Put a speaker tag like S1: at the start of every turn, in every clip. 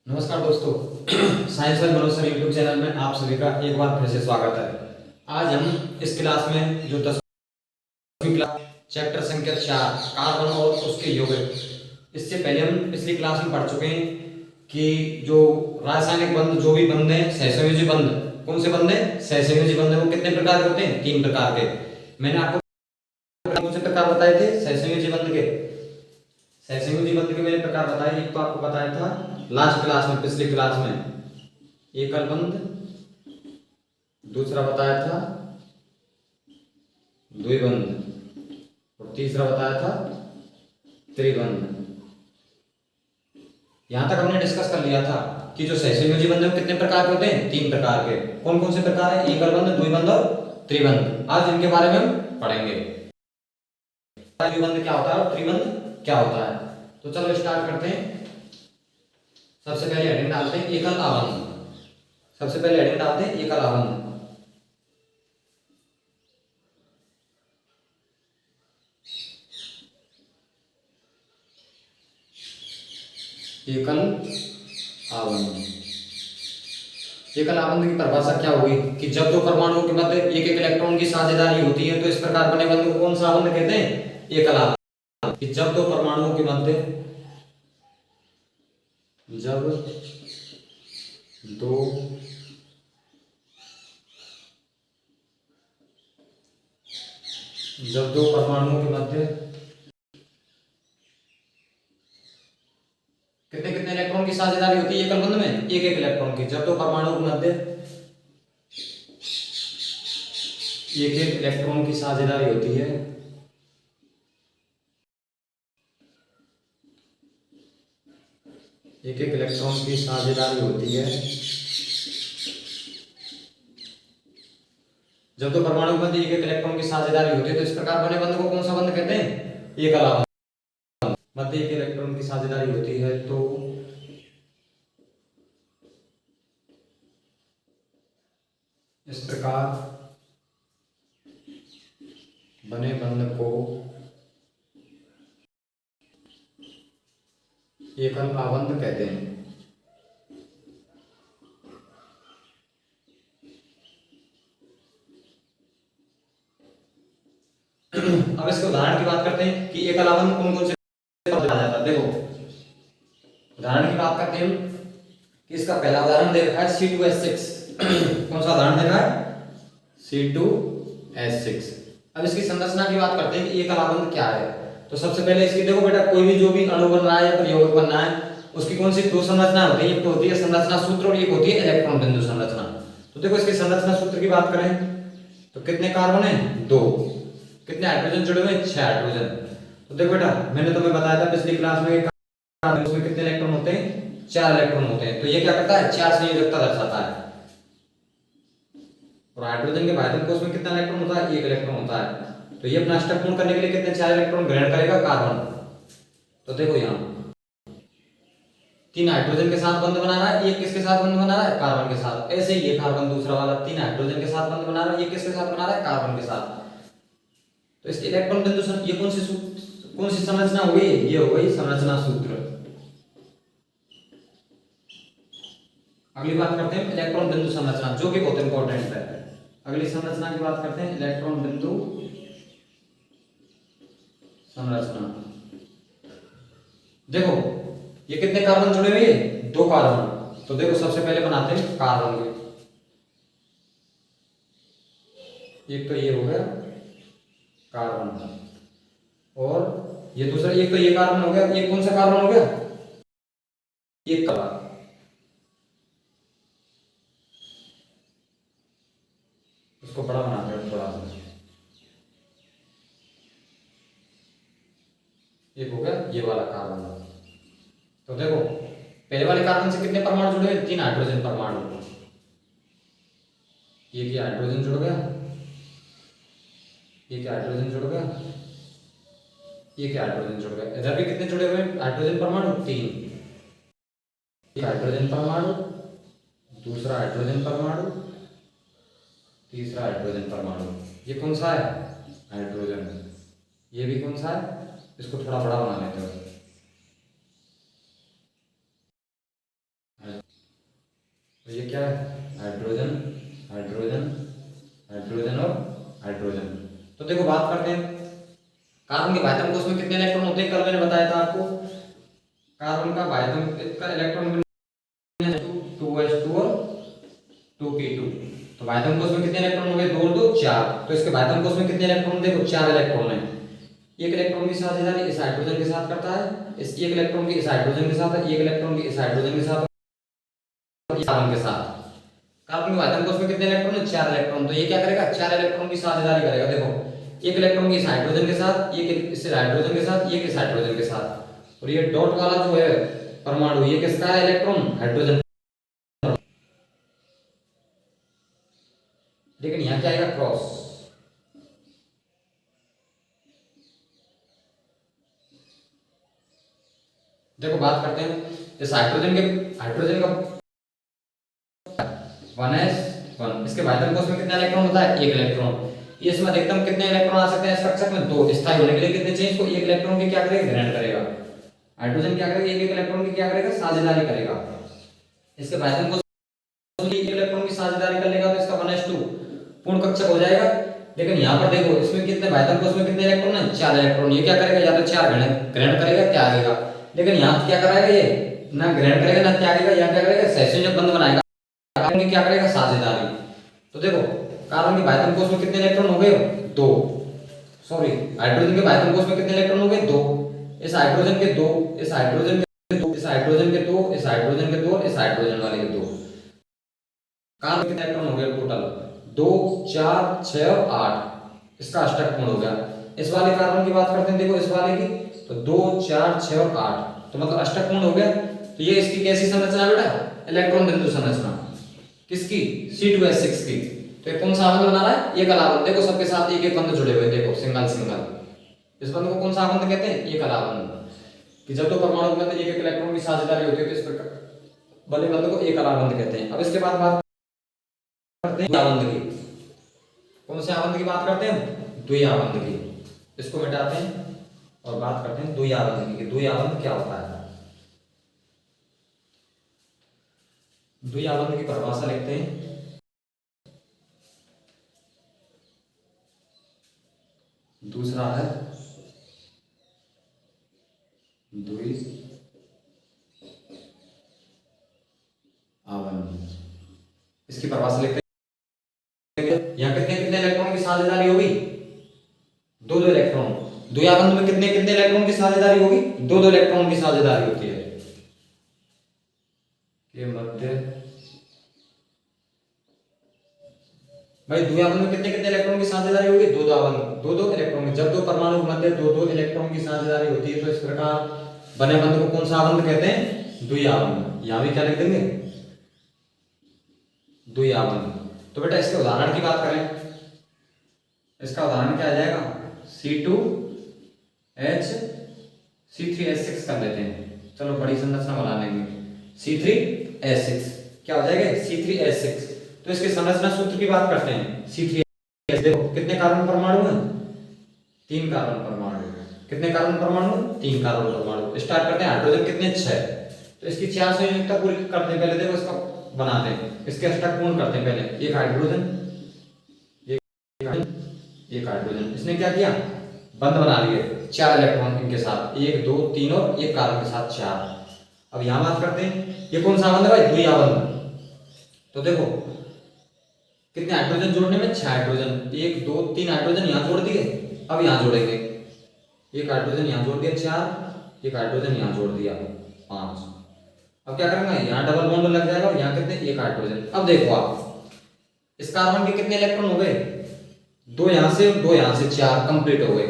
S1: नमस्कार दोस्तों, science and Manoj sir YouTube channel में आप सभी का एक बार फिर से स्वागत है। आज हम इस क्लास में जो 10वीं क्लास चैप्टर संख्या 4 कार्बन और उसके यौगिक, इससे पहले हम पिछली क्लास में पढ़ चुके हैं कि जो रासायनिक बंध जो भी बंध हैं, सहसंयोजी बंध, कौन से बंध हैं? सहसंयोजी बंध, वो कितने प्रकार के होते हैं? 3 प्रकार के। मैंने आपको कौन से प्रकार बताए थे सहसंयोजी बंध के? सहसंयोजी बंध के मैंने प्रकार बताए। एक तो आपको बताया था लास्ट क्लास में, पिछली क्लास में, एकल बंध, दूसरा बताया था द्विबंध और तीसरा बताया था त्रिबंध। यहां तक हमने डिस्कस कर लिया था कि जो सहसंयोजी बंध है कितने प्रकार के होते हैं? 3 प्रकार के। कौन कौन से प्रकार है? एकल बंध, द्विबंध और त्रिबंध। आज इनके बारे में हम पढ़ेंगे। द्विबंध क्या होता है और त्रिबंध क्या होता है। तो चलो स्टार्ट करते हैं। सबसे पहले हेडिंग डालते हैं एकल आबंध। सबसे पहले हेडिंग डालते हैं एकल आबंध। एकल आबंध। एकल आबंध की परिभाषा क्या होगी कि जब दो परमाणुओं के मध्य एक एक इलेक्ट्रॉन की साझेदारी होती है तो इस प्रकार बने बंध को कौन सा आबंध कहते हैं? एकल आबंध। कि जब दो परमाणुओं के मध्य जब दो परमाणुओं के मध्य कितने कितने इलेक्ट्रॉन की साझेदारी होती है एकल बंध में? एक एक इलेक्ट्रॉन की। जब दो परमाणुओं के मध्य एक एक इलेक्ट्रॉन की साझेदारी होती है एक एक इलेक्ट्रॉन की साझेदारी होती है जब दो परमाणु के मध्य एक एक इलेक्ट्रॉन की साझेदारी होती है तो इस प्रकार बने बंध को कौन सा बंध कहते हैं? एकल आबंध। मध्य एक इलेक्ट्रॉन की साझेदारी होती है तो इस प्रकार बने बंध को एकल आबंध कहते हैं। अब इसके उदाहरण की बात करते हैं कि एकल आबंध कौन कौन से आ जाता है। देखो उदाहरण की बात करते हैं कि इसका पहला उदाहरण दे रखा है C2H6। कौन सा उदाहरण दे रखा है? C2H6। अब इसकी संरचना की बात करते हैं कि एकल आबंध क्या है। तो सबसे पहले इसकी देखो बेटा, कोई भी जो भी अणु बन रहा है या फिर यौगिक बनना है उसकी कौन सी दो संरचना होती है? एक तो होती है संरचना सूत्र और एक होती है इलेक्ट्रॉन बिंदु संरचना। तो देखो इसकी संरचना सूत्र की बात करें तो कितने कार्बन है? 2। कितने हाइड्रोजन जुड़े हुए हैं? 6 हाइड्रोजन। तो देखो बेटा, मैंने तुम्हें बताया था पिछली क्लास में उसमें कितने इलेक्ट्रॉन होते हैं? 4 इलेक्ट्रॉन होते हैं। तो ये क्या करता है? 4 संयोजकता दर्शाता है। और हाइड्रोजन के भाइटल कोष में कितना इलेक्ट्रॉन होता है? 1 इलेक्ट्रॉन होता है। तो ये अपना स्टेप पूर्ण करने के लिए कितने 4 इलेक्ट्रॉन ग्रहण करेगा? कार्बन। तो देखो यहाँ 3 हाइड्रोजन के साथ बंध बना रहा है, एक किसके साथ बंध बना रहा है? कार्बन के साथ। ऐसे ही ये कार्बन दूसरा वाला 3 हाइड्रोजन के साथ बंध बना रहा है, ये किसके साथ बना रहा है? कार्बन के साथ। तो इसके इलेक्ट्रॉन बिंदु ये कौन सी संरचना हो गई? ये हो गई संरचना सूत्र। अगली बात करते हैं इलेक्ट्रॉन बिंदु संरचना, जो कि बहुत इंपॉर्टेंट है। अगली संरचना की बात करते हैं इलेक्ट्रॉन बिंदु संरचना। देखो ये कितने कार्बन जुड़े हुए हैं? 2 कार्बन। तो देखो सबसे पहले बनाते हैं कार्बन के। एक तो ये हो गया कार्बन और ये दूसरा, एक तो ये कार्बन हो गया। ये कौन सा कार्बन हो गया? एक कार्बन। उसको बड़ा बनाते हैं थोड़ा सा। एक हो गया ये वाला कार्बन। तो देखो पहले वाले कार्बन से कितने परमाणु जुड़े हुए? 3 हाइड्रोजन परमाणु। एक हाइड्रोजन जुड़ गया, एक हाइड्रोजन जुड़ गया, एक हाइड्रोजन जुड़ गया। इधर भी कितने जुड़े हुए हैं हाइड्रोजन परमाणु? 3। एक हाइड्रोजन परमाणु, दूसरा हाइड्रोजन परमाणु, तीसरा हाइड्रोजन परमाणु। ये कौन सा है? हाइड्रोजन। ये भी कौन सा है? इसको थोड़ा बड़ा बना लेते हैं। तो ये क्या है, हाइड्रोजन हाइड्रोजन हाइड्रोजन और हाइड्रोजन। तो देखो बात करते हैं कार्बन के बाह्यतम कोश में कितने इलेक्ट्रॉन होते हैं। कल मैंने बताया था आपको कार्बन का बाह्यतम का इलेक्ट्रॉन 2s2 और 2p2। तो बाह्यतम कोश में कितने इलेक्ट्रॉन हो गए, 2 और 2 4। तो इसके बाह्यतम कोश में कितने इलेक्ट्रॉन, देखो 4 इलेक्ट्रॉन है। एक इलेक्ट्रॉन की साझेदारी इस हाइड्रोजन के साथ करता है, इस एक इलेक्ट्रॉन की इस हाइड्रोजन के साथ है, एक इलेक्ट्रॉन की इस हाइड्रोजन के साथ, कार्बन के साथ। कार्बन के बाह्यतम कोश में कितने इलेक्ट्रॉन है, 4 इलेक्ट्रॉन। तो ये क्या करेगा, 4 इलेक्ट्रॉन की साझेदारी करेगा। देखो एक इलेक्ट्रॉन की इस हाइड्रोजन के साथ, एक इस हाइड्रोजन के साथ, एक इस हाइड्रोजन के साथ। और ये डॉट वाला जो है परमाणु, ये किसका है, इलेक्ट्रॉन हाइड्रोजन। लेकिन यहां क्या आएगा, क्रॉस। देखो बात करते हैं इस हाइड्रोजन का 1s1, इसके बाह्यतम कोश में कितना इलेक्ट्रॉन होता है, 1 इलेक्ट्रॉन। इसमें अधिकतम कितने इलेक्ट्रॉन आ सकते हैं स्ट्रक्चर में, 2। स्थायी होने के लिए कितने चाहिए, इसको 1 इलेक्ट्रॉन की क्या करेगा, ग्रहण करेगा। हाइड्रोजन क्या करेगा, एक इलेक्ट्रॉन की क्या करेगा, साझेदारी करेगा। इसके बाह्यतम कोश में 1 इलेक्ट्रॉन की साझेदारी कर लेगा तो इसका 1s2 पूर्ण कक्षक हो जाएगा। लेकिन यहाँ पर देखो इसमें कितने बाह्यतम कोश में कितने इलेक्ट्रॉन है, 4 इलेक्ट्रॉन। ये क्या करेगा, या तो 4 ग्रहण करेगा, त्यागेगा। लेकिन यहाँ क्या कराएगा, ये ना ग्रहण करेगा ना त्यागेगा। यहाँ क्या करेगा, सहसंयोजक बंध बनाएगा। कार्बन की क्या करेगा, साझेदारी। तो देखो कार्बन के बाह्यतम कोश में कितने इलेक्ट्रॉन हो गए, 2। सॉरी, हाइड्रोजन के बाह्यतम कोश में कितने इलेक्ट्रॉन हो गए, 2। इस हाइड्रोजन के 2, इस हाइड्रोजन के 2, इस हाइड्रोजन के 2, इस हाइड्रोजन के 2, इस हाइड्रोजन वाले के 2। कार्बन कितने इलेक्ट्रॉन हो गए टोटल, 2 4 6 और 8। इसका अष्टक पूर्ण हो गया। इस वाले कार्बन की बात करते हैं, देखो इस वाले की, तो 2 4 6 और 8, तो मतलब अष्टक पूर्ण हो गया। तो ये इसकी कैसी संरचना है बेटा, इलेक्ट्रॉन बिंदु संरचना। किसकी, C2H6 की। तो ये कौन सा आबंध बना रहा है, एक अलाबंध। देखो सबके साथ एक एक बंध जुड़े हुए, देखो सिंगल सिंगल। इस बंध को कौन सा आबंध कहते हैं, एक अलाबंध। कि जब दो परमाणु में एक एक इलेक्ट्रॉन की साझेदारी होती है तो इस प्रकार बने बंध को एक अलाबंध कहते हैं। अब इसके बाद बात करते हैं आबंध की। कौन से आबंध की बात करते हैं, द्वि आबंध की। इसको मिटाते हैं और बात करते हैं द्वि आबंध की। द्वि आबंध क्या होता है, द्वि आबंध की परिभाषा लिखते हैं। दूसरा है द्वि आबंध। इसकी परिभाषा लिखते हैं। यहां कितने कितने इलेक्ट्रॉन की साझेदारी होगी, 2 इलेक्ट्रॉन। द्वि आबंध में कितने कितने इलेक्ट्रॉन की साझेदारी होगी, 2 इलेक्ट्रॉन की साझेदारी होती है। के मध्य भाई द्वि आबंध में कितने कितने इलेक्ट्रॉन की साझेदारी होगी, 2 आबंध 2 इलेक्ट्रॉन की। जब दो परमाणु के मध्य 2 इलेक्ट्रॉन की साझेदारी होती है तो इस प्रकार बने बंध को कौन सा आबंध कहते हैं, द्वि आबंध। यहां भी क्या लिख देंगे, द्वि आबंध। तो बेटा इसके उदाहरण की बात करें, इसका उदाहरण क्या आ जाएगा, C2H C3H6 कर लेते हैं। चलो बड़ी संरचना बना लेंगे, C3H6 क्या हो जाएगा, C3H6। तो इसके संरचना सूत्र की बात करते हैं। C3H, देखो कितने कार्बन परमाणु हैं, 3 कार्बन परमाणु। कितने कार्बन परमाणु, 3 कार्बन परमाणु। स्टार्ट करते हैं, हाइड्रोजन कितने, 6। तो इसकी 4 संयोजकता पूरी करते हैं। पहले देखो इसका बनाते हैं, इसके अष्टक पूर्ण करते हैं। पहले एक हाइड्रोजन, एक हाइड्रोजन। इसने क्या किया, बंध बना लिए 4 इलेक्ट्रॉन इनके साथ, 1 2 3 और एक कार्बन के साथ 4। अब यहां बात करते हैं ये कौन सा आबंध है भाई, द्वि आबंध। तो देखो कितने हाइड्रोजन जोड़ने में, 6 हाइड्रोजन। 1 2 3 हाइड्रोजन यहां जोड़ दिए। अब यहां जोड़ेंगे, एक हाइड्रोजन यहां जोड़ दिया 4, एक हाइड्रोजन यहां जोड़ दिया 5। अब क्या करेंगे, यहां डबल बॉन्ड लग जाएगा और यहां कितने, एक हाइड्रोजन। अब देखो आप इस कार्बन के कितने इलेक्ट्रॉन हो गए, 2 यहां से और 2 यहां से, 4 कंप्लीट हो गए।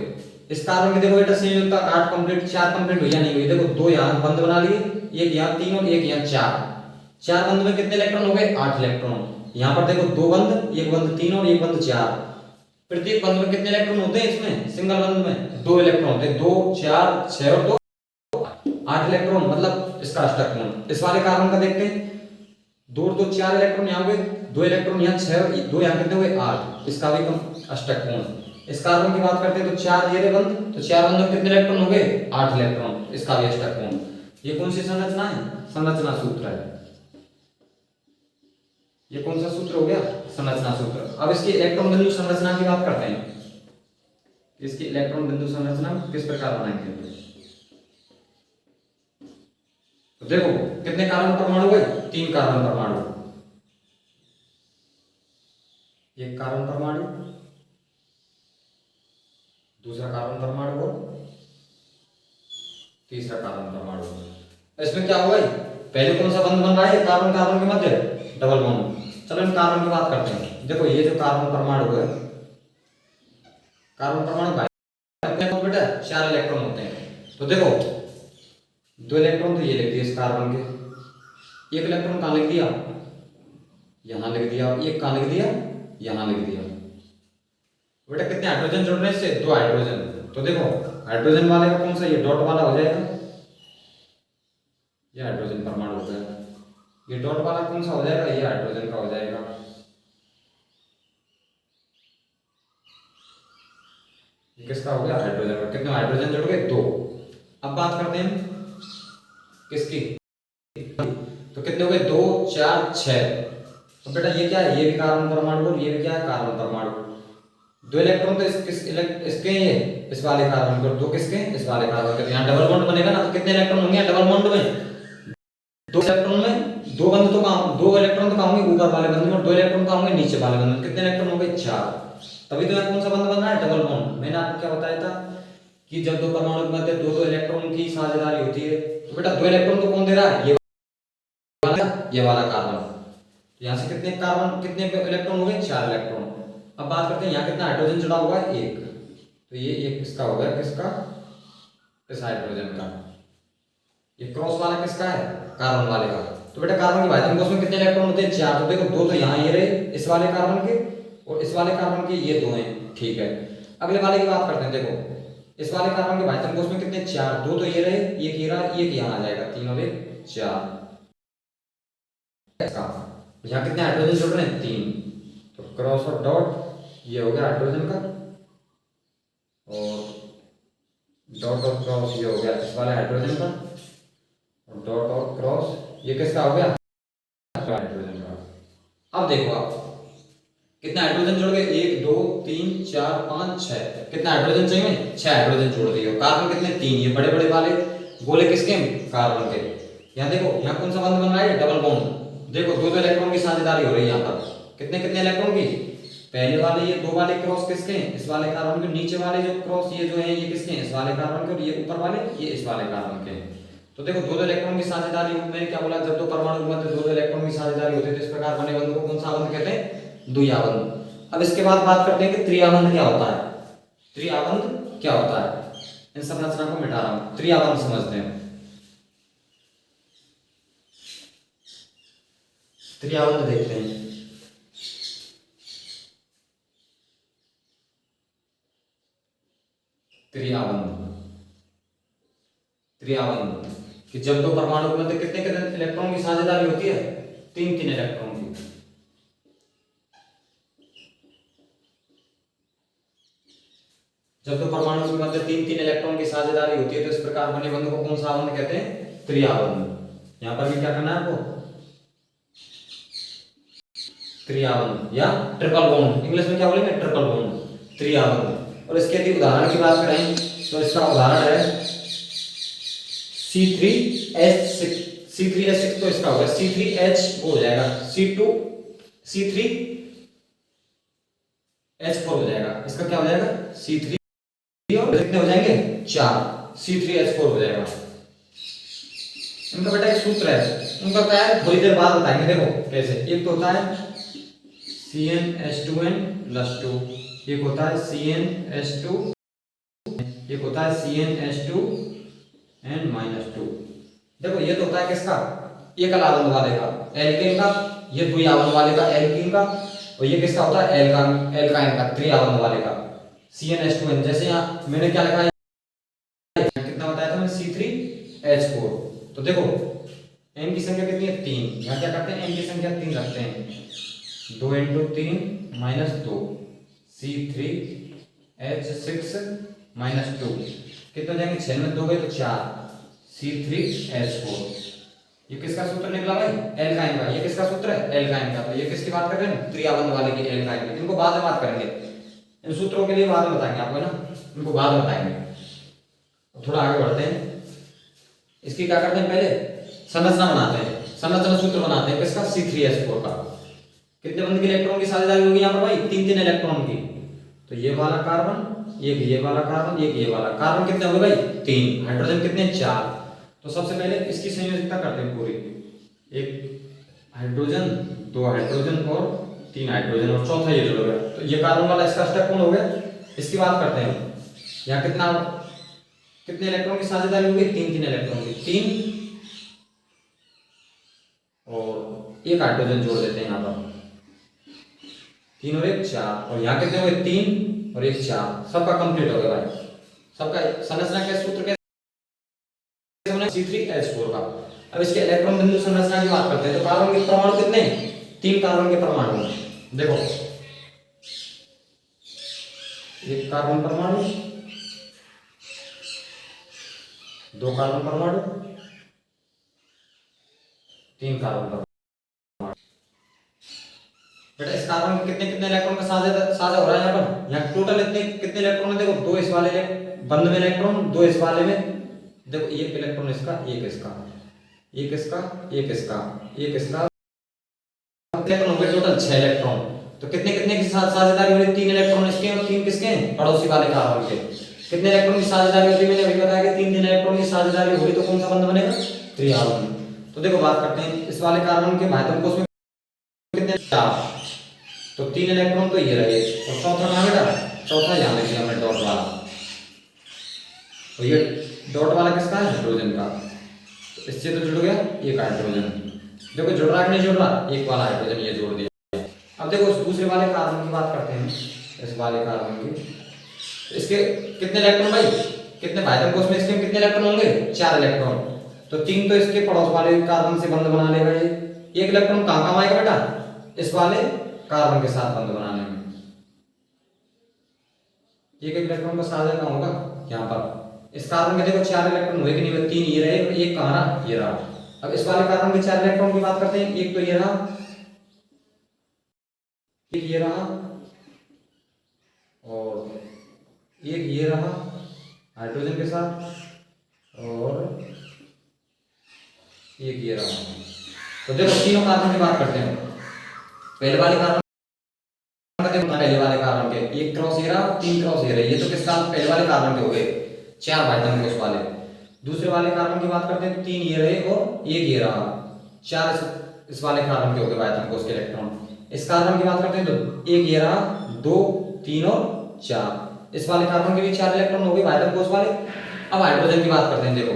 S1: इस कार्बन के देखो बेटा संयोजकता 8 कंप्लीट, 4 कंप्लीट हुई या नहीं हुई। देखो 2 यहां बंद बना लिए, एक यहां 3 और एक यहां 4। 4 बंद में कितने इलेक्ट्रॉन हो गए, 8 इलेक्ट्रॉन। यहां पर देखो 2 बंद, एक बंद 3 और एक बंद 4। प्रत्येक बंद में कितने इलेक्ट्रॉन होते हैं, इसमें सिंगल बंद में 2 इलेक्ट्रॉन होते हैं। 2 4 6 और 2 8 इलेक्ट्रॉन, मतलब इसका अष्टक पूर्ण। इस वाले कार्बन का देखते हैं, 2 और 2 4 इलेक्ट्रॉन यहां हुए, 2 इलेक्ट्रॉन यहां 6 और 2 यहां कितने हुए, 8। इसका भी अष्टक पूर्ण। इस कार्बन की बात करते हैं तो 4 ये बंद, तो 4 बंद में कितने इलेक्ट्रॉन हो गए, 8 इलेक्ट्रॉन। इसका भी अष्टक पूर्ण। ये कौन सी संरचना है, संरचना सूत्र है। ये कौन सा सूत्र हो गया? संरचना सूत्र। अब इसकी इलेक्ट्रॉन बिंदु संरचना की बात करते हैं। इसकी इलेक्ट्रॉन बिंदु संरचना किस प्रकार बनाएंगे? तो देखो कितने कार्बन परमाणु हुए? 3 कार्बन परमाणु। एक कार्बन परमाणु, दूसरा कार्बन परमाणु और तीसरा कार्बन परमाणु। इसमें क्या हुआ? पहले कौन सा बंध बन रहा है? कार्बन कार्बन के मध्य डबल बॉन्ड। चलो हम कार्बन की बात करते हैं। देखो ये जो कार्बन परमाणु है, कार्बन परमाणु बेटा 4 इलेक्ट्रॉन होते हैं। तो देखो 2 इलेक्ट्रॉन तो ये लिख दिए इस कार्बन के, 1 इलेक्ट्रॉन कहाँ लिख दिया? यहाँ लिख दिया। एक कहाँ लिख दिया? यहाँ लिख दिया। बेटा कितने हाइड्रोजन जुड़ रहे हैं इससे? 2 हाइड्रोजन। तो देखो हाइड्रोजन वाले का कौन सा? ये डॉट वाला हो जाएगा, ये हाइड्रोजन परमाणु हो गया। ये डॉट वाला कौन सा हो जाएगा? ये हाइड्रोजन का हो जाएगा। ये किसका हो गया? हाइड्रोजन का। कितने हाइड्रोजन जुड़ गए? 2। अब बात करते हैं किसकी? तो कितने हो गए? 2 4 6। तो बेटा ये क्या है? ये भी कार्बन परमाणु और ये भी क्या है? कार्बन परमाणु। 2 इलेक्ट्रॉन तो इसके ये इस वाले कार्बन को, 2 किसके? इस वाले कार्बन के। यहाँ डबल बॉन्ड बनेगा ना, तो कितने इलेक्ट्रॉन होंगे डबल बॉन्ड में? 2 इलेक्ट्रॉन में 2 बंध तो कहाँ? 2 इलेक्ट्रॉन तो कहाँ होंगे? ऊपर वाले बंध में, और 2 इलेक्ट्रॉन कहाँ होंगे? नीचे वाले बंध में। कितने इलेक्ट्रॉन हो गए? 4। तभी तो यहाँ कौन सा बंध बन रहा है? Double bond. मैंने आपको क्या बताया था कि जब 2 परमाणु के मध्य 2 इलेक्ट्रॉन की साझेदारी होती है, तो बेटा 2 इलेक्ट्रॉन तो कौन दे रहा है? ये वाला कार्बन। यहाँ से कितने कार्बन, कितने इलेक्ट्रॉन हो गए? 4 इलेक्ट्रॉन। अब बात करते हैं यहाँ कितना हाइड्रोजन जुड़ा हुआ है? 1। तो ये एक किसका हो गया? किसका? इस हाइड्रोजन का। ये क्रॉस वाला किसका है? कार्बन वाले का। तो बेटा कार्बन की भाइटम कोष में कितने इलेक्ट्रॉन होते हैं? 4। तो देखो 2 तो यहाँ ये रहे इस वाले कार्बन के, और इस वाले कार्बन के ये 2 हैं। ठीक है, अगले वाले की बात करते हैं। देखो इस वाले कार्बन के भाइटम कोष में कितने? 4। 2 तो ये रहे, एक ये रहा, एक यहाँ आ जाएगा। 3 और 1 4। यहाँ कितने हाइड्रोजन जुड़ रहे हैं? 3। तो क्रॉस और डॉट ये हो गया हाइड्रोजन का, और डॉट और क्रॉस ये हो गया इस वाले हाइड्रोजन का, और डॉट और क्रॉस ये किसका हो गया? हाइड्रोजन का। अब देखो आप कितने हाइड्रोजन जुड़ गए? 1 2 3 4 5 6। कितना हाइड्रोजन चाहिए? 6 हाइड्रोजन जोड़ दिए। कार्बन कितने? 3। ये बड़े बड़े वाले गोले किसके? कार्बन के। यहाँ देखो यहाँ कौन सा बंध बन रहा है? Double bond. देखो 2 इलेक्ट्रॉन की साझेदारी हो रही है यहाँ पर। कितने कितने इलेक्ट्रॉन की? पहले वाले ये 2 वाले क्रॉस किसके हैं? इस वाले कार्बन के। नीचे वाले जो क्रॉस ये जो है ये किसके हैं? इस वाले कार्बन के। और ये ऊपर वाले ये इस वाले कार्बन के हैं। तो देखो 2 इलेक्ट्रॉन की साझेदारी, मैंने क्या बोला? जब 2 परमाणु के मध्य 2 इलेक्ट्रॉन की साझेदारी होती है तो इस प्रकार बने बंध को कौन सा बंध कहते हैं? द्विया बंध। अब इसके बाद बात करते हैं कि त्रिया बंध क्या होता है। त्रिया बंध क्या होता है? इन संरचना को मिटा रहा हूं, त्रिया बंध समझते हैं। त्रिया बंध देखते हैं। त्रिया बंध कि जब 2 परमाणु के मध्य कितने कितने इलेक्ट्रॉन की साझेदारी होती है? 3 इलेक्ट्रॉन की। जब 2 परमाणु के मध्य 3 इलेक्ट्रॉन की साझेदारी होती है तो इस प्रकार बने बंध को कौन सा बंध कहते हैं? त्रिया बंध। यहां पर भी क्या करना है आपको? त्रिया बंध या ट्रिपल बॉन्ड। इंग्लिश में क्या बोलेंगे? ट्रिपल बॉन्ड, त्रिया बंध। और इसके यदि उदाहरण की बात करें तो इसका उदाहरण है C3H6। C3H6 तो इसका होगा C3H हो जाएगा C3H4 हो जाएगा। इसका क्या हो जाएगा? C3 और कितने हो जाएंगे? 4। C3H4 हो जाएगा। इनका बेटा एक सूत्र है, उनका क्या है थोड़ी देर बाद बताएंगे। देखो कैसे। एक तो होता है CnH2n+2, एक होता है CnH2, एक होता है CnH2n-2। देखो ये तो होता है किसका? एक अलाबंध वाले का एल्केन का, ये द्विआबंध वाले का एल्कीन का, और ये किसका होता है? एल्काइन का, त्रिआबंध वाले का CnH2n। जैसे यहाँ मैंने क्या लिखा है? कितना बताया था मैंने? C3H4। तो देखो n की संख्या कितनी है? 3। यहाँ क्या करते हैं? n की संख्या 3 रखते हैं। 2 × 3 - 2 C3H6 - 2 कितने हो जाएंगे? 6 में 2 गए तो 4 C3H4। ये किसका सूत्र निकला भाई? एल्काइन का। ये किसका सूत्र है? एल्काइन का। तो ये किसकी बात कर रहे हैं? त्रियाबंध वाले की, एल्काइन की। इनको बाद में बात करेंगे, इन सूत्रों के लिए बाद में बताएंगे आपको ना, इनको बाद में बताएंगे। थोड़ा आगे बढ़ते हैं। इसकी क्या करते हैं? पहले संरचना बनाते हैं, संरचना सूत्र बनाते हैं किसका? C3H4 का। कितने बंद के इलेक्ट्रॉन की साझेदारी होगी यहाँ पर भाई? 3-3 इलेक्ट्रॉन की। तो ये वाला कार्बन, एक ये वाला कार्बन, एक ये वाला कार्बन, कितने हो गए भाई? 3। हाइड्रोजन कितने? 4। तो सबसे पहले इसकी संयोजकता करते हैं पूरी। एक हाइड्रोजन, 2 हाइड्रोजन और 3 हाइड्रोजन और चौथा ये जुड़ गया। तो ये कार्बन वाला इसका अष्टक कोण हो गया। इसकी बात करते हैं, यहाँ कितने इलेक्ट्रॉन की साझेदारी होगी? 3-3 इलेक्ट्रॉन की। 3 और एक हाइड्रोजन जोड़ देते हैं यहाँ पर, 3 और 1 4। और यहाँ कितने हुए? 3 और 1 4। सबका कंप्लीट हो गया भाई। सबका संरचना के सूत्र के C3H4 का। अब इसके इलेक्ट्रॉन बिंदु संरचना की बात करते हैं। तो कार्बन के परमाणु कितने? 3 कार्बन के परमाणु। देखो, एक कार्बन परमाणु, 2 कार्बन परमाणु, 3 कार्बन परमाणु। बेटा इस कार्बन के कितने कितने इलेक्ट्रॉन का साझा हो रहा है यहाँ पर? यहाँ टोटल इतने कितने इलेक्ट्रॉन है? देखो, 2 इस वाले बंद में इलेक्ट्रॉन, 2 इस वाले में। देखो, एक इलेक्ट्रॉन इसका, एक इसका, एक इसका, एक इसका, एक इसका, इलेक्ट्रॉन हो गए टोटल 6 इलेक्ट्रॉन। तो कितने कितने की साझेदारी हो रही है? 3 इलेक्ट्रॉन इसके और 3 किसके? पड़ोसी वाले कार्बन के। कितने इलेक्ट्रॉन की साझेदारी होती है? मैंने अभी बताया कि 3-3 इलेक्ट्रॉन की साझेदारी होगी तो कौन सा बंध बनेगा? त्रिआवर्त। तो देखो बात करते हैं, इस वाले कार्बन के भाइतम कोष में कितने? 4। तो 3 इलेक्ट्रॉन तो ये रहे और चौथा कहाँ बेटा? चौथा यहाँ लिख दिया हमने, डॉट वाला। तो ये डॉट वाला किसका है? हाइड्रोजन का। तो इससे तो जुड़ गया एक हाइड्रोजन। देखो जुड़ रहा है कि नहीं जुड़ रहा? एक वाला हाइड्रोजन ये जोड़ दिया। अब देखो उस दूसरे वाले कार्बन की बात करते हैं, इस वाले कार्बन की। इसके कितने इलेक्ट्रॉन भाई? कितने भाइतम कोष में इसके कितने इलेक्ट्रॉन होंगे? 4 इलेक्ट्रॉन। तो 3 तो इसके पड़ोस वाले कार्बन से बंध बना लेगा ये। एक इलेक्ट्रॉन कहाँ काम आएगा बेटा? इस वाले कार्बन के साथ बंध बनाने में। एक इलेक्ट्रॉन का साझा कहाँ होगा? यहाँ पर। इस कार्बन के देखो 4 इलेक्ट्रॉन हुए कि नहीं हुए? 3 ये रहे और एक कहाँ रहा? ये रहा। अब इस वाले कार्बन के 4 इलेक्ट्रॉन की बात करते हैं। एक तो ये रहा, एक ये रहा और एक ये रहा हाइड्रोजन के साथ और एक ये रहा। तो देखो तीनों कार्बन की बात करते हैं। पहले वाले कार्बन पहले वाले कार्बन के एक क्रॉस ये रहा, 3 क्रॉस ये रहा। ये तो किसका? पहले वाले कार्बन के हो गए 4 भाइतम कोष वाले। दूसरे वाले कार्बन की बात करते हैं तो 3 ये रहे और एक ये रहा, 4 इस वाले कार्बन के हो गए भाइतम कोष के इलेक्ट्रॉन। इस कार्बन की बात करते हैं तो एक ये रहा, 2 3 और 4। इस वाले कार्बन के भी 4 इलेक्ट्रॉन हो गए भाइतम कोष वाले। अब हाइड्रोजन की बात करते हैं। देखो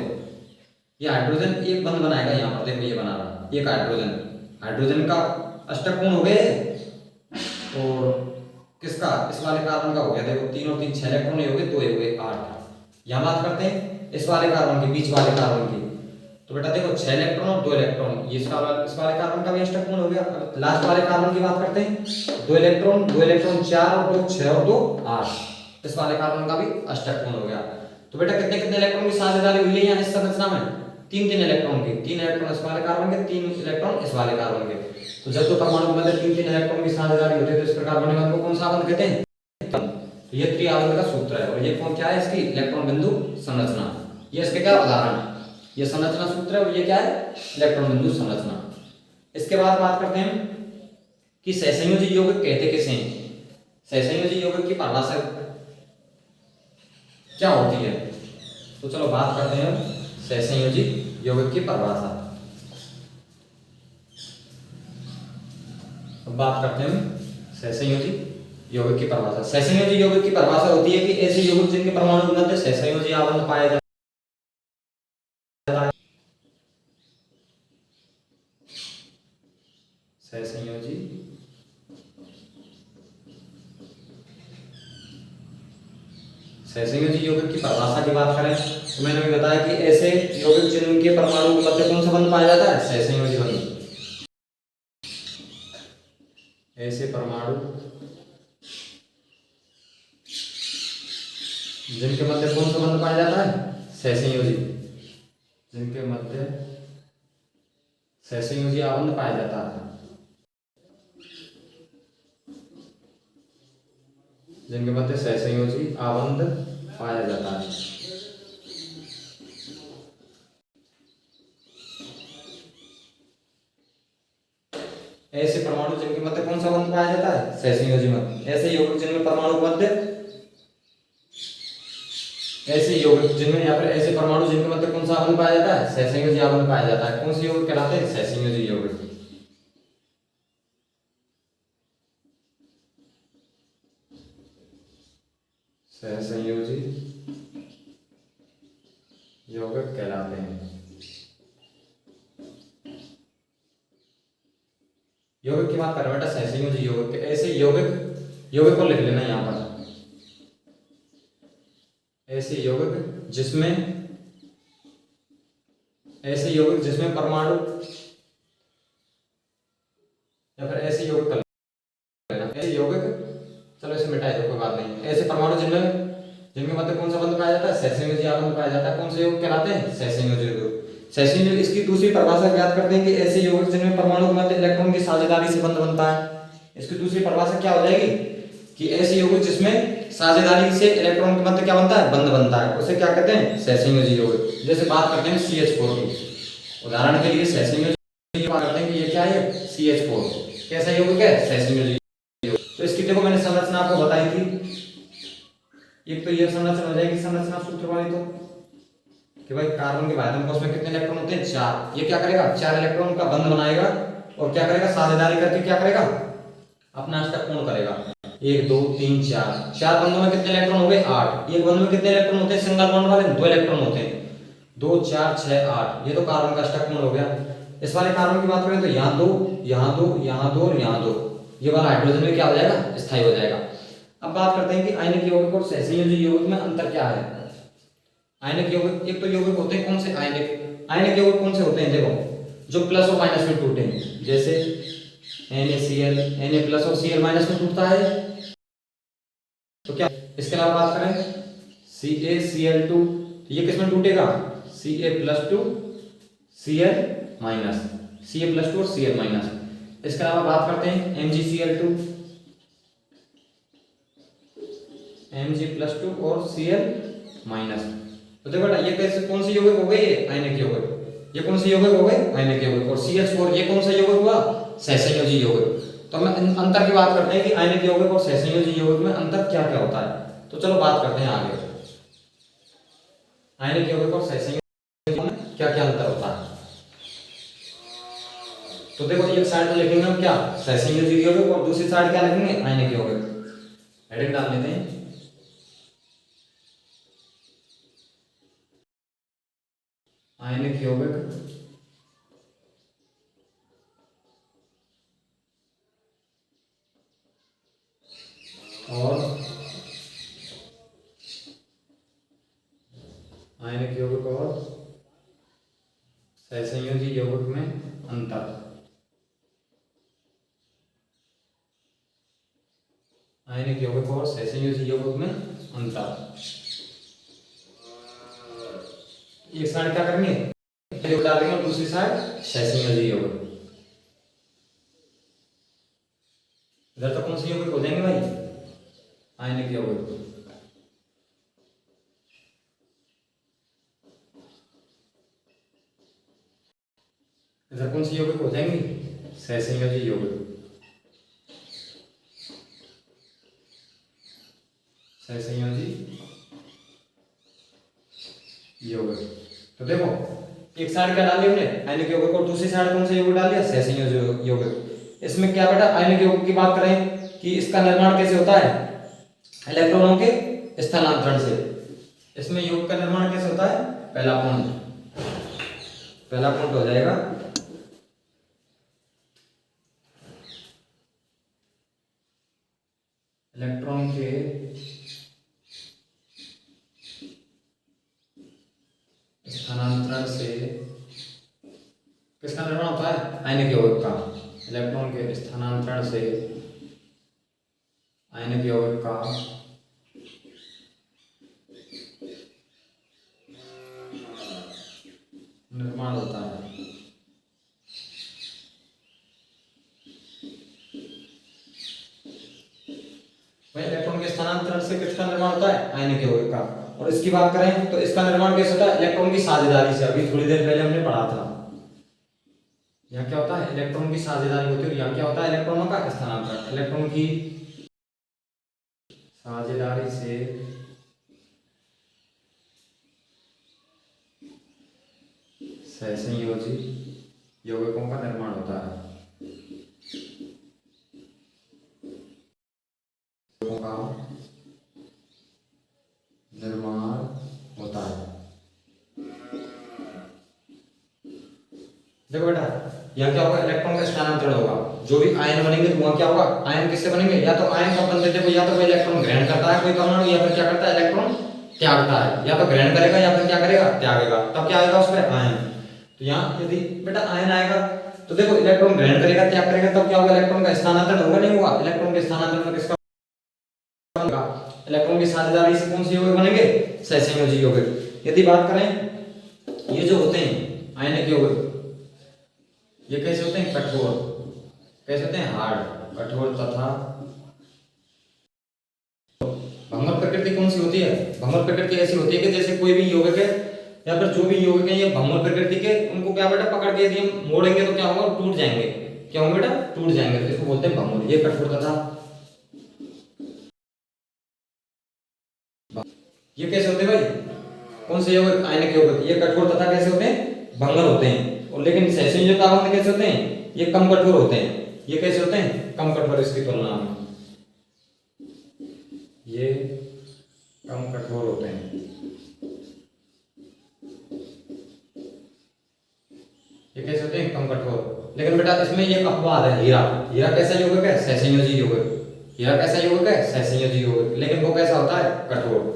S1: ये हाइड्रोजन एक बंध बनाएगा यहाँ पर। देखो ये बना रहा एक हाइड्रोजन का अष्टक कोण हो गए और किसका? इस वाले कार्बन का हो गया। देखो 3 और 3 6 इलेक्ट्रॉन हो गए, 2 हो गए 8। यहाँ बात करते हैं इस वाले कार्बन की, बीच वाले कार्बन की। तो बेटा देखो 6 इलेक्ट्रॉन और 2 इलेक्ट्रॉन, ये इस वाले कार्बन का भी अष्टक कोण हो गया। लास्ट वाले कार्बन की बात करते हैं, 2 इलेक्ट्रॉन 4 और 2 6 और 2 8। इस वाले कार्बन का भी अष्टक कोण हो गया। तो बेटा कितने कितने इलेक्ट्रॉन की साझेदारी हुई है यहाँ इस संरचना में? 3-3 इलेक्ट्रॉन की। 3 इलेक्ट्रॉन इस वाले कार्बन के, 3 इलेक्ट्रॉन इस वाले कार्बन के। तो जब तो परमाणु के मध्य 3-3 इलेक्ट्रॉन की साझेदारी होती है तो इस प्रकार बने बंध को कौन सा बंध कहते हैं? तो ये त्रिआवर्त का सूत्र है। और ये कौन क्या है? इसकी इलेक्ट्रॉन बिंदु संरचना। ये इसके क्या उदाहरण? ये संरचना सूत्र है और ये क्या है? इलेक्ट्रॉन बिंदु संरचना। इसके बाद बात करते हैं कि सहसंयोजी यौगिक कहते किसे हैं? सहसंयोजी यौगिक की परिभाषा क्या होती है? तो चलो बात करते हैं सहसंयोजी यौगिक की परिभाषा। अब बात करते हैं सहसंयोजी यौगिक की परिभाषा। सहसंयोजी यौगिक की परिभाषा होती है कि ऐसे यौगिक जिनके परमाणु के मध्य सहसंयोजी आबंध पाया जाता है। सहसंयोजी यौगिक की परिभाषा की बात करें तो मैंने भी बताया कि ऐसे यौगिक जिनके परमाणु के मध्य कौन सा बंध पाया जाता है? सहसंयोजी बंध। ऐसे परमाणु जिनके मध्य कौन सा बंध पाया जाता है? सहसंयोजी। जिनके मध्य सहसंयोजी आबंध पाया जाता है। जिनके मध्य सहसंयोजी आबंध पाया जाता है। ऐसे परमाणु जिनके मध्य कौन सा बंध पाया जाता है? सहसंयोजी बंध। ऐसे यौगिक जिनमें परमाणु मध्य, ऐसे यौगिक जिनमें यहाँ पर ऐसे परमाणु जिनके मध्य कौन सा बंध पाया जाता है? सहसंयोजी बंध पाया जाता है। कौन से यौगिक कहलाते हैं? सहसंयोजी यौगिक। सहसंयोजी यौगिक कहलाते हैं। यौगिक की बात कर रहे हैं बेटा, सहसंयोजी यौगिक। ऐसे यौगिक को लिख लेना यहां पर। ऐसे यौगिक जिसमें परमाणु या फिर ऐसे यौगिक कर लेना। ऐसे यौगिक, चलो इसे मिटाई दो, कोई बात नहीं। ऐसे परमाणु जिनके मध्य कौन सा बंध पाया जाता है? सहसंयोजी आबंध पाया जाता है। कौन से यौगिक कहलाते हैं? सहसंयोजी यौगिक। सहसंयोजी, इसकी दूसरी परिभाषा ज्ञात करते हैं कि ऐसे यौगिक जिनमें परमाणु के मध्य इलेक्ट्रॉन की साझेदारी से बंध बनता है। इसकी दूसरी परिभाषा क्या हो जाएगी कि ऐसे यौगिक जिसमें साझेदारी से इलेक्ट्रॉन के मध्य क्या बनता है? बंध बनता है, उसे क्या कहते हैं? सहसंयोजी यौगिक। जैसे बात करते हैं CH4 की, उदाहरण के लिए सहसंयोजी बात करते हैं कि ये क्या है? CH4 कैसा यौगिक है? सहसंयोजी। तो इसकी देखो मैंने संरचना आपको बताई थी। एक तो ये संरचना हो जाएगी, संरचना सूत्र वाली, तो कि भाई कार्बन के आयतन कोष में कितने इलेक्ट्रॉन होते हैं? 4। ये क्या करेगा? 4 इलेक्ट्रॉन का बंध बनाएगा और क्या करेगा? साझेदारी करके क्या करेगा? अपना अष्टक पूर्ण करेगा। 1 2 3 4, 4 बंधों में कितने इलेक्ट्रॉन हो गए? 8। एक बंध में कितने इलेक्ट्रॉन होते हैं? सिंगल बॉन्ड वाले 2 इलेक्ट्रॉन होते हैं। 2 4 6 8, ये तो कार्बन का अष्टक पूर्ण हो गया। इस वाले कार्बन की बात करें तो यहाँ 2 यहाँ 2 यहाँ 2 और यहाँ 2, ये वाला हाइड्रोजन में क्या हो जाएगा? स्थायी हो जाएगा। अब बात करते हैं कि आयनिक यौगिक और सहसंयोजी यौगिक में अंतर क्या है। आयनिक यौगिक, एक तो यौगिक होते हैं कौन से? आयनिक यौगिक कौन से होते हैं? देखो, जो प्लस और माइनस में टूटे हैं, जैसे NaCl, Na प्लस और Cl माइनस में टूटता है। तो क्या इसके अलावा बात करें CaCl2, ये किस में टूटेगा? Ca+2 Cl माइनस, Ca+2 और Cl माइनस। इसके अलावा बात करते हैं MgCl2, Mg+2 और Cl माइनस। तो देखो बेटा, ये कैसे कौन सी यौगिक हो गई? ये आयनिक यौगिक। ये कौन सी यौगिक हो गए? आयनिक यौगिक। और CH4 ये कौन सा यौगिक हुआ? सहसंयोजी यौगिक। तो हम अंतर की बात करते हैं कि आयनिक यौगिक और सहसंयोजी यौगिक में अंतर क्या क्या होता है। तो चलो बात करते हैं आगे, आयनिक यौगिक और सहसंयोजी में क्या क्या अंतर होता है। तो देखो, एक साइड में लिखेंगे हम क्या? सहसंयोजी यौगिक, और दूसरी साइड क्या लिखेंगे? आयनिक यौगिक। हेडिंग डाल लेते हैं, आयनिक यौगिक और आयनिक यौगिक और सहसंयोजी यौगिक में अंतर। आयनिक यौगिक और सहसंयोजी यौगिक में अंतर। एक साइड क्या करेंगे? यौगिक डालेंगे और दूसरी साइड सहसंयोजी यौगिक। इधर तो कौन से यौगिक हो जाएंगे भाई? आयनिक यौगिक। इधर कौन सी यौगिक हो जाएंगे? सहसंयोजी यौगिक। सहसंयोजी यौगिक। तो देखो, एक साइड क्या डाली हमने? आयनिक यौगिक, और दूसरी साइड कौन सा यौगिक डाल दिया? सहसंयोजी यौगिक। इसमें क्या बेटा, आयनिक यौगिक की बात करें कि इसका निर्माण कैसे होता है? इलेक्ट्रॉनों के स्थानांतरण से। इसमें यौगिक का निर्माण कैसे होता है? पहला पॉइंट हो जाएगा इलेक्ट्रॉन के स्थानांतरण से किसका निर्माण होता है? आयनिक यौगिक का। इलेक्ट्रॉन के स्थानांतरण से आयनिक यौगिक का निर्माण होता है। स्थानांतरण से किसका निर्माण होता है? आयनिक यौगिक का। और इसकी बात करें तो इसका निर्माण कैसे होता है? इलेक्ट्रॉन की साझेदारी से। अभी थोड़ी देर पहले हमने पढ़ा था। यहाँ क्या होता है? इलेक्ट्रॉन की साझेदारी होती है। और यहाँ क्या होता है? इलेक्ट्रॉनों का स्थानांतरण। इलेक्ट्रॉन की साझेदारी से सहसंयोजी यौगिकों का निर्माण होता है। का निर्माण होता है। देखो बेटा, यहाँ क्या होगा? इलेक्ट्रॉन का स्थानांतरण होगा। जो भी आयन बनेंगे तो वहां क्या होगा? आयन किससे बनेंगे? या तो आयन का बनते थे, या तो कोई इलेक्ट्रॉन ग्रहण करता है कोई परमाणु, या फिर क्या करता है? इलेक्ट्रॉन त्यागता है। या तो ग्रहण करेगा या फिर क्या करेगा? त्यागेगा। तब क्या आएगा उसमें? आयन। तो यहाँ यदि बेटा आयन आएगा तो देखो इलेक्ट्रॉन ग्रहण करेगा, त्याग करेगा, तब क्या होगा? इलेक्ट्रॉन का स्थानांतरण होगा, नहीं हुआ? इलेक्ट्रॉन के स्थानांतरण में किसका? इलेक्ट्रॉन की साझेदारी से कौन से यौगिक बनेंगे? सहसंयोजी यौगिक। यदि बात करें ये जो होते हैं आयनिक यौगिक, ये कैसे होते हैं? कठोर। कैसे होते हैं? हार्ड, कठोर तथा भंगुर प्रकृति कौन सी होती है? भंगुर प्रकृति ऐसी होती है कि जैसे कोई भी यौगिक है या फिर जो भी यौगिक है ये भंगुर प्रकृति के, उनको क्या बेटा पकड़ के यदि हम मोड़ेंगे तो क्या होगा? टूट जाएंगे। क्या होंगे बेटा? टूट जाएंगे। तो इसको बोलते हैं भंगुर। ये कठोर तथा ये कैसे होते हैं भाई? कौन से यौगिक? आयनिक यौगिक। ये कठोर तथा कैसे होते हैं? भंगुर होते हैं। और लेकिन सहसंयोजक आवर्त कैसे होते हैं? ये कम कठोर होते हैं। ये कैसे होते हैं? कम कठोर इसकी तुलना में। ये कम कठोर होते हैं। ये कैसे होते हैं? कम कठोर। लेकिन बेटा इसमें ये अपवाद है। हीरा। हीरा कैसा यौगिक है? सहसंयोजी यौगिक। हीरा कैसा यौगिक है? सहसंयोजी यौगिक। लेकिन वो कैसा होता है? कठोर।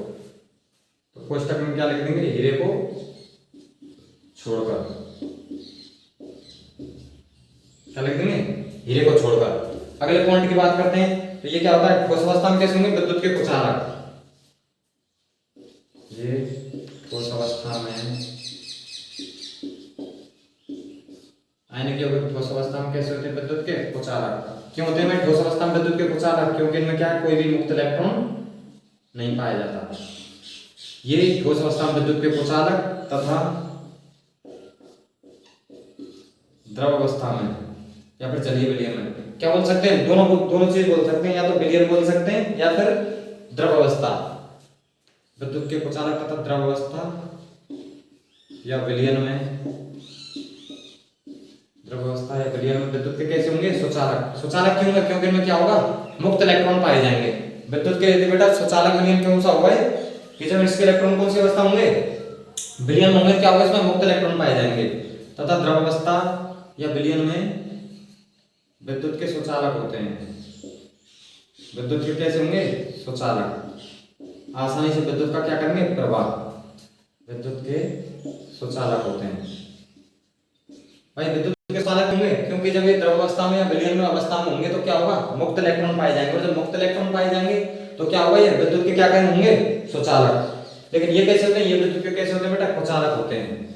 S1: तो कोष्टक में क्या लिख देंगे? हीरे को छोड़कर। क्या लिख देंगे? हीरे को छोड़कर। अगले पॉइंट की बात करते हैं तो ये क्या होता है? ठोस अवस्था में कैसे होंगे? विद्युत के कुचालक। ये ठोस अवस्था में आयनिक यौगिक ठोस अवस्था में कैसे होते हैं? विद्युत के कुचालक। क्यों होते हैं ठोस अवस्था में विद्युत के कुचालक? क्योंकि इनमें क्या है? कोई भी मुक्त इलेक्ट्रॉन नहीं पाया जाता। ये ठोस अवस्था में विद्युत के कुचालक तथा द्रव अवस्था में या फिर जलीय विलयन में क्या बोल सकते हैं? दोनों चीज बोल सकते हैं। या तो विलयन बोल सकते हैं या फिर द्रव अवस्था। विद्युत के कुचालक तथा द्रव अवस्था या विलयन में, द्रव अवस्था या विलयन में विद्युत के कैसे होंगे? सुचालक। सुचालक क्यों होंगे? क्योंकि इनमें क्या होगा? मुक्त इलेक्ट्रॉन पाए जाएंगे। विद्युत के यदि बेटा सुचालक विलयन कौन सा होगा? कि जब इसके इलेक्ट्रॉन कौन सी अवस्था होंगे? विलयन होंगे। क्या होगा? इसमें मुक्त इलेक्ट्रॉन पाए जाएंगे। तथा द्रव अवस्था या विलयन में विद्युत के सुचालक होते हैं। विद्युत के कैसे होंगे? सुचालक। आसानी से विद्युत का क्या करेंगे? प्रवाह। विद्युत के सुचालक होते हैं भाई। विद्युत के सुचालक होंगे क्योंकि जब ये द्रव अवस्था में या विलयन में अवस्था में होंगे तो क्या होगा? मुक्त इलेक्ट्रॉन पाए जाएंगे। और जब मुक्त इलेक्ट्रॉन पाए जाएंगे तो क्या होगा? ये विद्युत के क्या कहेंगे? होंगे सुचालक। लेकिन ये कैसे होते हैं? ये विद्युत के कैसे होते हैं बेटा? कुचालक होते हैं।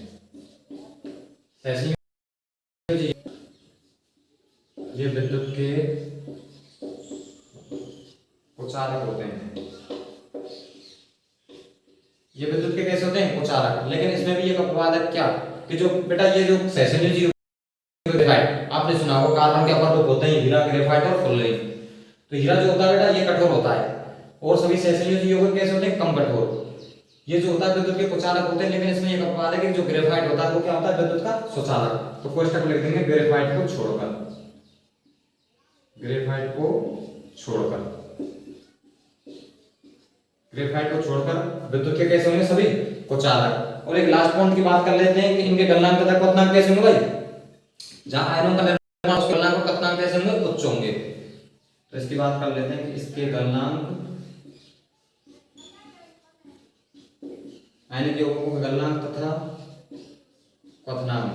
S1: ये विद्युत के कुचालक होते हैं। ये विद्युत के कैसे होते हैं? कुचालक। लेकिन इसमें भी एक अपवाद है। क्या? कि जो बेटा ये जो सहसंयोजी ग्रेफाइट आपने सुना होगा, कार्बन के अपर होते हैं हीरा, ग्रेफाइट और फुलरिन। तो हीरा जो होता है बेटा ये कठोर होता है। और सभी सहसंयोजी यौगिक कैसे होते हैं? कम कठोर। ये जो होता है विद्युत के कुचालक होते हैं। लेकिन इसमें एक अपवाद है कि जो ग्रेफाइट होता है वो क्या होता है? विद्युत का सुचालक। तो कोष्टक लिख देंगे ग्रेफाइट को छोड़कर। ग्रेफाइट को छोड़कर। ग्रेफाइट को छोड़कर विद्युत के कैसे होंगे? सभी कुचालक। और एक लास्ट पॉइंट की बात कर लेते हैं कि इनके गलनांक तथा क्वथनांक कैसे होंगे भाई? जहां आयनों का निर्माण उसके गलनांक और क्वथनांक कैसे होंगे? उच्च होंगे। तो इसकी बात कर लेते हैं कि इसके गलनांक, आयनिक यौगिकों के गलनांक तथा क्वथनांक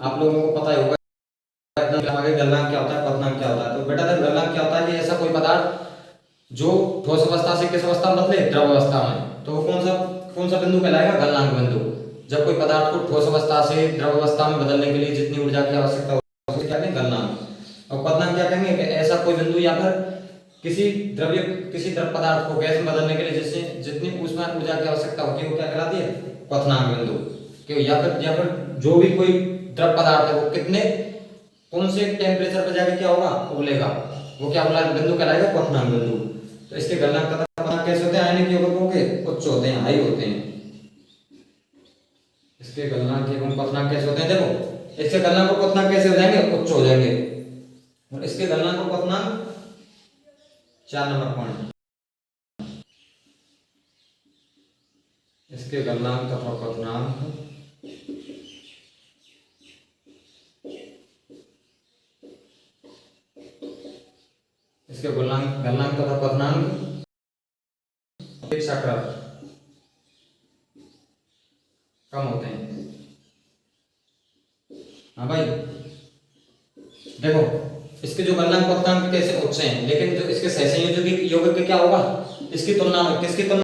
S1: आप लोगों को पता ही होगा। आगे गलनांक क्या होता है, क्वथनांक क्या होता है। तो बेटा गलनांक क्या होता है कि ऐसा कोई पदार्थ जो ठोस अवस्था से किस अवस्था में बदले? द्रव अवस्था में। तो वो कौन सा बिंदु कहलाएगा? गलनांक बिंदु। जब कोई पदार्थ को ठोस अवस्था से द्रव अवस्था में बदलने के लिए जितनी ऊर्जा की आवश्यकता होती है क्या कहेंगे? गलनांक। और क्वथनांक क्या कहेंगे? कि ऐसा कोई बिंदु या फिर किसी द्रव पदार्थ को गैस में बदलने के लिए जैसे जितनी ऊष्मा ऊर्जा की आवश्यकता होती है वो क्या कहलाती है, क्वथनांक बिंदु। क्यों, या फिर जो भी कोई द्रव पदार्थ है वो कितने कौन से टेम्परेचर पर जाके क्या होगा, उबलेगा, वो क्या बोला बिंदु कहलाएगा, क्वथनांक बिंदु। तो इसके गलनांक तथा क्वथनांक कैसे होते हैं, आयनिक यौगिकों के उच्च होते हैं, हाई होते हैं। इसके गलनांक एवं क्वथनांक कैसे होते हैं, देखो इसके गलनांक और क्वथनांक कैसे हो जाएंगे, उच्च हो जाएंगे। और इसके गलनांक और क्वथनांक 4 नंबर पॉइंट, इसके गलनांक तथा क्वथनांक इसके गलनांक तथा क्वथनांक अपेक्षाकृत कम होते हैं। हाँ भाई देखो इसके जो गलनांक क्वथनांक कैसे उच्च हैं, लेकिन जो इसके सहसंयोजक यौगिक के क्या होगा, इसकी तुलना में किसकी तुलना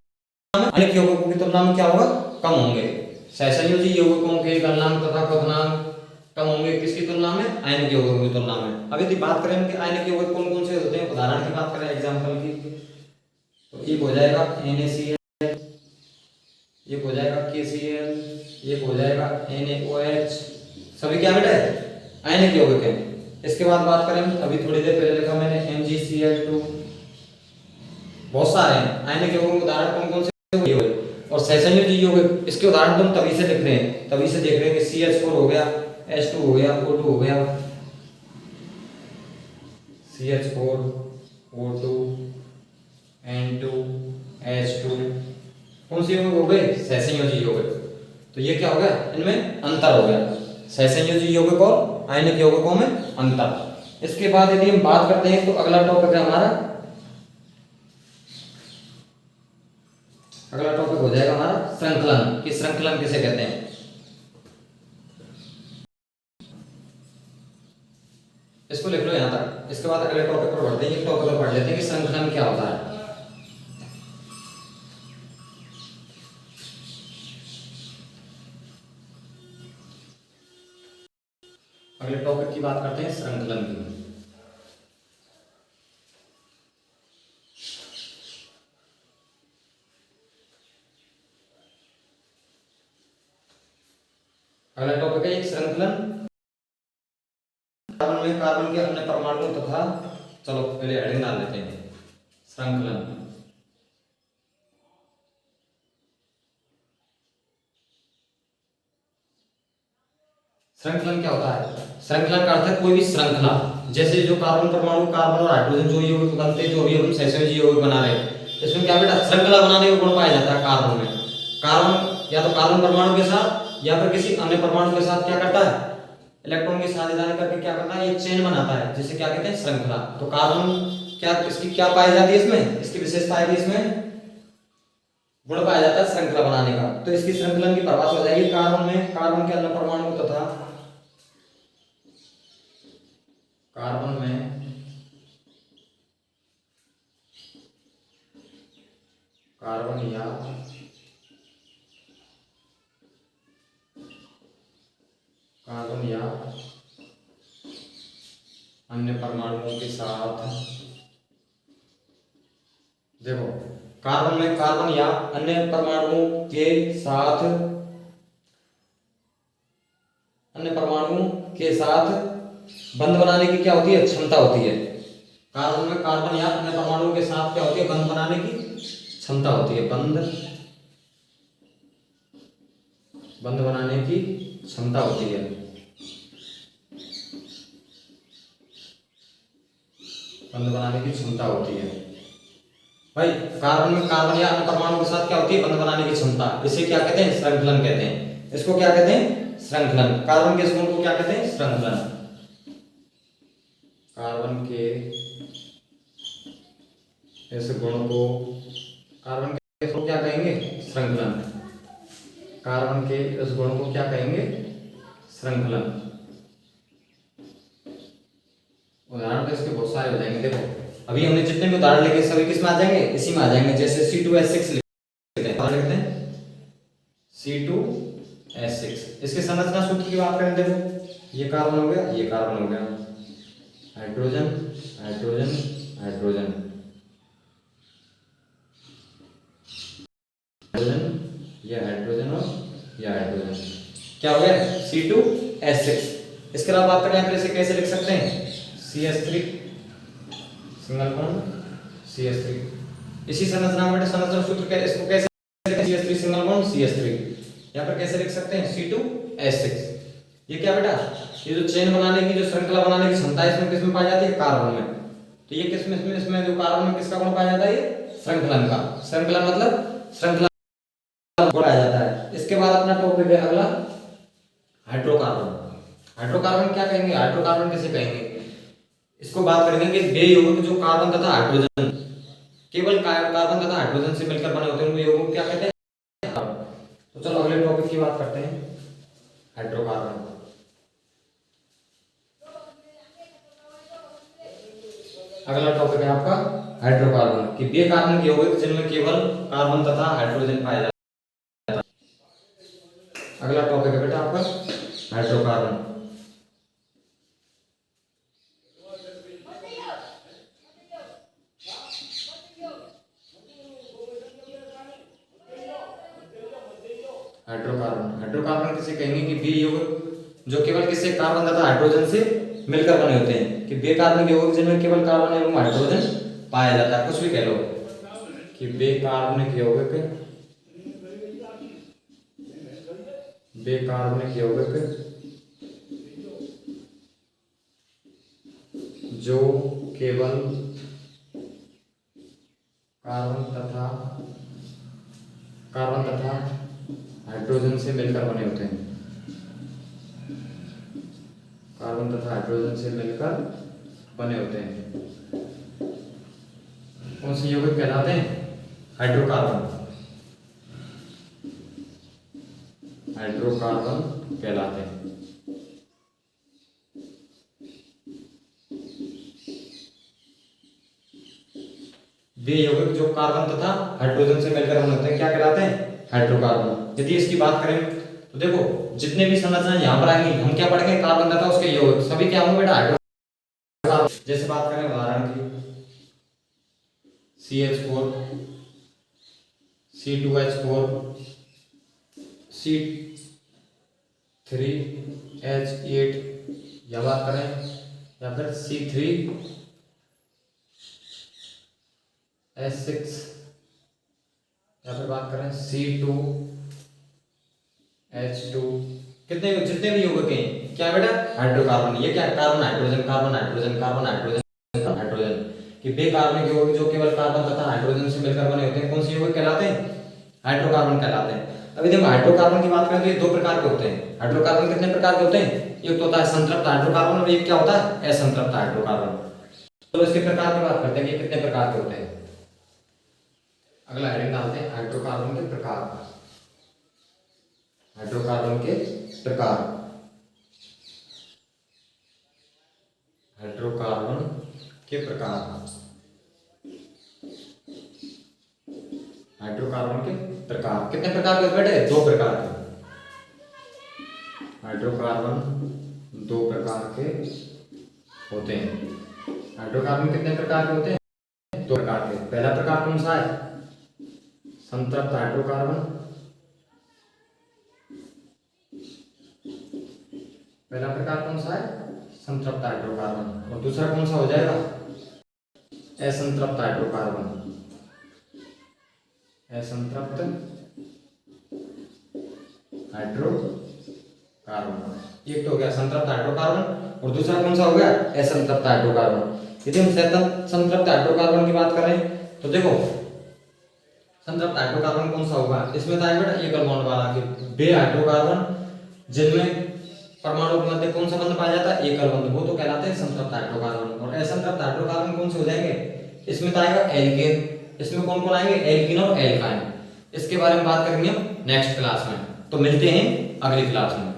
S1: में, अनेक यौगिकों की तुलना में क्या होगा, कम होंगे। सहसंयोजी यौगिकों के गलनांक तथा क्वथनांक कम होंगे किसकी तुलना में, आयनिक यौगिकों की तुलना में। अब यदि बात करें कि आयनिक यौगिक कौन कौन से होते हैं, उदाहरण की बात करें एग्जांपल की, तो एक हो जाएगा NaCl, एक हो जाएगा KCl, एक हो जाएगा NaOH, सभी क्या बेटा है, आयनिक यौगिक है। इसके बाद बात करें, अभी थोड़ी देर पहले लिखा मैंने MgCl2, बहुत सारे हैं आयनिक यौगिक, उदाहरण कौन कौन से हुए। और सहसंयोजी यौगिक इसके उदाहरण तुम तभी से लिख रहे हैं, तभी से देख रहे हैं कि CH4 हो गया, H2 हो गया, O2 हो गया, CH4 O2 N2 H2, कौन से यौगिक हो गए, सहसंयोजी यौगिक। तो ये क्या हो गया, इनमें अंतर हो गया, सहसंयोजी यौगिक और आयनिक यौगिकों में अंतर। इसके बाद यदि हम बात करते हैं तो अगला टॉपिक है हमारा, अगला टॉपिक हो जाएगा हमारा श्रृंखलन, कि श्रृंखलन किसे कहते हैं। इसको लिख लो यहां तक, इसके बाद अगले टॉपिक पर बढ़ते हैं, एक टॉपिक और पढ़ लेते हैं कि श्रृंखलन क्या होता है। अगले टॉपिक की बात करते हैं श्रृंखलन की। अगला टॉपिक है एक श्रृंखलन, कार्बन में कार्बन के अन्य परमाणुओं तथा, चलो पहले हेडिंग डाल लेते हैं, श्रृंखलन। श्रृंखलन क्या होता है, श्रृंखलन का अर्थ है कोई भी श्रृंखला, जैसे जो कार्बन परमाणु, कार्बन और हाइड्रोजन जो यौगिक बनते हैं, जो भी हम सहसंयोजी यौगिक बना रहे हैं, इसमें क्या बेटा श्रृंखला बनाने का गुण पाया जाता है कार्बन में। कार्बन या तो कार्बन परमाणु के साथ या फिर किसी अन्य परमाणु के साथ क्या करता है, इलेक्ट्रॉन की साझेदारी करके क्या करता है, एक चेन बनाता है, जिसे क्या कहते हैं, श्रृंखला। तो कार्बन क्या, इसकी क्या पाई जाती है, इसमें इसकी विशेषता है कि इसमें गुण पाया जाता है श्रृंखला बनाने का। तो इसकी श्रृंखलन की परिभाषा हो जाएगी, कार्बन में कार्बन के अन्य परमाणु तथा कार्बन में कार्बन या अन्य परमाणुओं के साथ, देखो कार्बन में कार्बन या अन्य परमाणुओं के साथ, अन्य परमाणुओं के साथ बंध बनाने की क्या होती है, क्षमता होती है। कार्बन में कार्बन या अन्य परमाणुओं के साथ क्या होती है, बंध बनाने की क्षमता होती है, बंध बनाने की क्षमता होती है। बंध बनाने की क्षमता होती है भाई। कार्बन में कार्बन या अन्य परमाणु के साथ क्या होती है, बंध बनाने की क्षमता, इसे क्या कहते हैं, श्रृंखलन कहते हैं। इसको क्या कहते हैं, श्रृंखलन। कार्बन के इस गुण को क्या कहते हैं, श्रृंखलन। कार्बन के इस गुण को, कार्बन के इस गुण को क्या कहेंगे, श्रृंखलन। कार्बन के इस गुण को क्या कहेंगे, श्रृंखलन। उदाहरण तो इसके बहुत सारे हो जाएंगे। देखो अभी हमने जितने भी उदाहरण लिखे सभी किस में आ जाएंगे, इसी में आ जाएंगे। जैसे C2H6 लिखते हैं, C2H6, इसके संरचना सूत्र की बात करें, देखो ये कार्बन हो गया, ये कार्बन हो गया, हाइड्रोजन हाइड्रोजन हाइड्रोजन, ये हाइड्रोजन और ये हाइड्रोजन, क्या हो गया C2H6। इसके अलावा बात करें यहाँ पर इसे कैसे लिख सकते हैं, CH3 सिंगल बॉन्ड CH3। इसी संरचना में संरचना सूत्र इसको कैसे CH3 सिंगल बॉन्ड CH3, यहाँ पर कैसे लिख सकते हैं C2H6। ये क्या बेटा, ये जो चेन बनाने की, जो श्रृंखला बनाने की क्षमता है इसमें किसमें पाई जाती है, कार्बन में। तो ये किसमें, इसमें जो कार्बन में किसका गुण पाया जाता है, ये श्रृंखलन का। श्रृंखला मतलब श्रृंखला गुण पाया जाता है। इसके बाद अपना टॉपिक है अगला हाइड्रोकार्बन। हाइड्रोकार्बन क्या कहेंगे, हाइड्रोकार्बन किसे कहेंगे, इसको बात करेंगे कि बे यौगिक जो कार्बन तथा हाइड्रोजन, केवल कार्बन तथा हाइड्रोजन से मिलकर बने होते हैं उनको यौगिक क्या कहते हैं। तो चलो अगले टॉपिक की बात करते हैं, हाइड्रोकार्बन। अगला टॉपिक है आपका हाइड्रोकार्बन कि बे कार्बन के यौगिक जिनमें केवल कार्बन तथा हाइड्रोजन पाए जाते हैं। अगला टॉपिक है बेटा आपका हाइड्रोकार्बन। हाइड्रोकार्बन किसे कहेंगे कि बे यौगिक जो केवल किससे, कार्बन तथा हाइड्रोजन से मिलकर बने होते हैं, कि बे कार्बन यौगिक जिनमें केवल कार्बन एवं हाइड्रोजन पाया जाता है। कुछ भी कह लो कि बे कार्बनिक यौगिक जो केवल कार्बन तथा हाइड्रोजन से मिलकर बने होते हैं, कार्बन तथा हाइड्रोजन से मिलकर बने होते हैं, कौन से यौगिक कहलाते हैं, हाइड्रोकार्बन कहलाते हैं। वे यौगिक जो कार्बन तथा हाइड्रोजन से मिलकर बने होते हैं क्या कहलाते हैं, हाइड्रोकार्बन। यदि इसकी बात करें तो देखो जितने भी संरचनाएं यहाँ पर आएंगी हम क्या पढ़ेंगे, कार्बन तथा उसके यौगिक सभी क्या होंगे बेटा, हाइड्रोकार्बन। जैसे बात करें उदाहरण की CH4 C2H4 C3H8 या बात करें या फिर C3H6 या फिर बात करें C2H2, कितने जितने भी यौगिक हैं क्या बेटा, हाइड्रोकार्बन। ये क्या, carbon hydrogen carbon hydrogen carbon hydrogen hydrogen कि बे कार्बनिक यौगिक जो केवल कार्बन तथा हाइड्रोजन से मिलकर बने होते हैं कौन से यौगिक कहलाते हैं, हाइड्रोकार्बन कहलाते हैं। अभी देखो हाइड्रोकार्बन की बात करें तो ये दो प्रकार के होते हैं। हाइड्रोकार्बन कितने प्रकार के होते हैं, एक तो होता है संतृप्त हाइड्रोकार्बन और एक क्या होता है, असंतृप्त हाइड्रोकार्बन। तो इसके प्रकार की बात करते हैं कि कितने प्रकार के होते हैं। अगला हेडिंग डालते हैं हाइड्रोकार्बन के प्रकार। हाइड्रोकार्बन के प्रकार, हाइड्रोकार्बन के प्रकार, हाइड्रोकार्बन के प्रकार कितने प्रकार के बेटे, दो प्रकार के। हाइड्रोकार्बन दो प्रकार के होते हैं। हाइड्रोकार्बन कितने प्रकार के होते हैं, दो प्रकार के। पहला प्रकार कौन सा है, संतृप्त हाइड्रोकार्बन। पहला प्रकार कौन सा है, संतृप्त हाइड्रोकार्बन। और दूसरा कौन सा हो जाएगा, असंतृप्त हाइड्रोकार्बन। असंतृप्त हाइड्रोकार्बन, एक तो हो गया संतृप्त हाइड्रोकार्बन और दूसरा कौन सा हो गया, असंतृप्त हाइड्रोकार्बन। यदि हम संतृप्त हाइड्रोकार्बन की बात करें तो देखो संतृप्त हाइड्रोकार्बन कौन सा होगा, इसमें था बेटा एकल बॉन्ड वाला कि बे हाइड्रोकार्बन जिनमें परमाणु के मध्य कौन सा बंध पाया जाता है, एकल बंध, वो तो कहलाते हैं संतृप्त हाइड्रोकार्बन। और असंतृप्त हाइड्रोकार्बन कौन से हो जाएंगे, इसमें तो आएगा एल्केन। इसमें कौन कौन आएंगे, एल्कीन और एल्काइन। इसके बारे में बात करेंगे हम नेक्स्ट क्लास में। तो मिलते हैं अगली क्लास में।